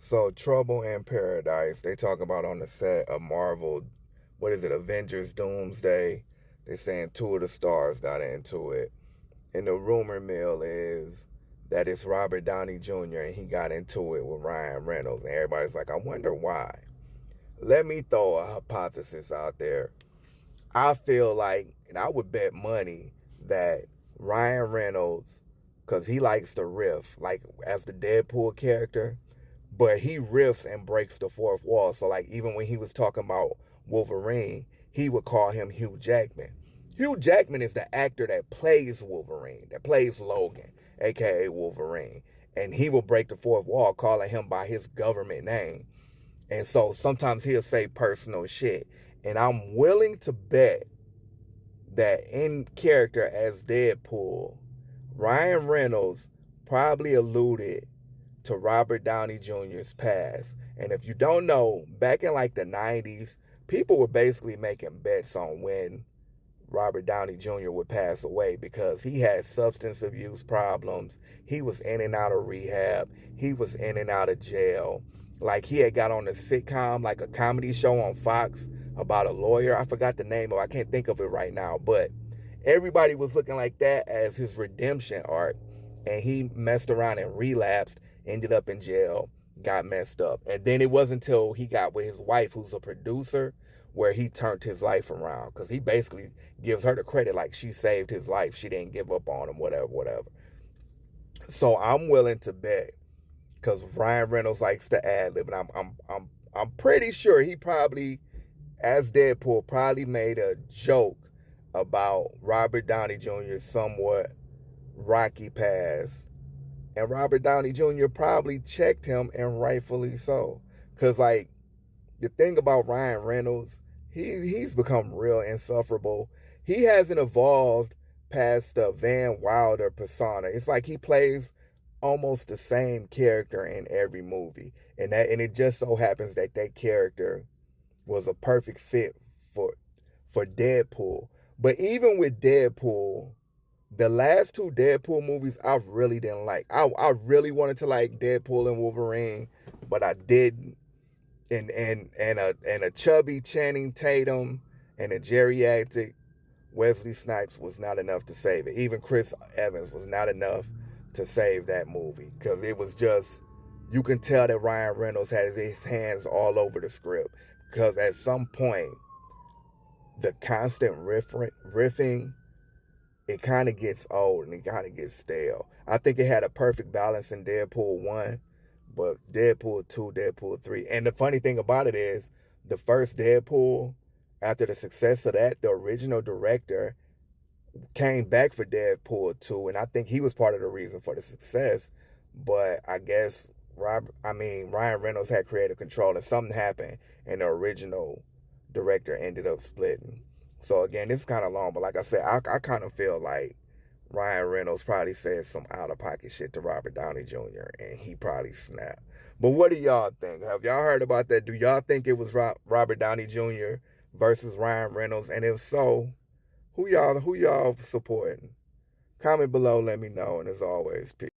So Trouble in Paradise, they talk about on the set of Marvel, what is it, Avengers Doomsday. They're saying two of the stars got into it. And the rumor mill is that it's Robert Downey Jr. and he got into it with Ryan Reynolds. And everybody's like, I wonder why. Let me throw a hypothesis out there. I feel like, and I would bet money that Ryan Reynolds, because he likes to riff, like as the Deadpool character, but he riffs and breaks the fourth wall. So, like, even when he was talking about Wolverine, he would call him Hugh Jackman. Hugh Jackman is the actor that plays Wolverine, that plays Logan, aka Wolverine. And he will break the fourth wall, calling him by his government name. And so sometimes he'll say personal shit. And I'm willing to bet that in character as Deadpool, Ryan Reynolds probably alluded to Robert Downey Jr.'s past. And if you don't know, back in like the 90s, people were basically making bets on when Robert Downey Jr. would pass away because he had substance abuse problems. He was in and out of rehab. He was in and out of jail. Like he had got on a sitcom, like a comedy show on Fox about a lawyer. I forgot the name of it. I can't think of it right now. But everybody was looking like that as his redemption arc. And he messed around and relapsed, ended up in jail, got messed up. And then it wasn't until he got with his wife, who's a producer, where he turned his life around. Because he basically gives her the credit like she saved his life. She didn't give up on him, whatever, whatever. So I'm willing to bet, because Ryan Reynolds likes to ad lib, and I'm pretty sure he probably, as Deadpool, probably made a joke about Robert Downey Jr.'s somewhat rocky past. And Robert Downey Jr. probably checked him, and rightfully so. Because, like, the thing about Ryan Reynolds, he's become real insufferable. He hasn't evolved past the Van Wilder persona. It's like he plays almost the same character in every movie. And it just so happens that that character was a perfect fit for for Deadpool. But even with Deadpool, the last two Deadpool movies I really didn't like. I really wanted to like Deadpool and Wolverine, but I didn't. And a chubby Channing Tatum and a geriatric Wesley Snipes was not enough to save it. Even Chris Evans was not enough to save that movie, because it was just, you can tell that Ryan Reynolds had his hands all over the script, because at some point the constant riffing, it kind of gets old and it kind of gets stale. I think it had a perfect balance in Deadpool 1, but Deadpool 2, Deadpool 3. And the funny thing about it is, the first Deadpool, after the success of that, the original director came back for Deadpool 2, and I think he was part of the reason for the success. But I guess Ryan Reynolds had creative control, and something happened, and the original director ended up splitting. So again, it's kind of long, but like I said, I kind of feel like Ryan Reynolds probably said some out of pocket shit to Robert Downey Jr. and he probably snapped. But what do y'all think? Have y'all heard about that? Do y'all think it was Robert Downey Jr. versus Ryan Reynolds? And if so, who y'all supporting? Comment below, let me know. And as always, peace.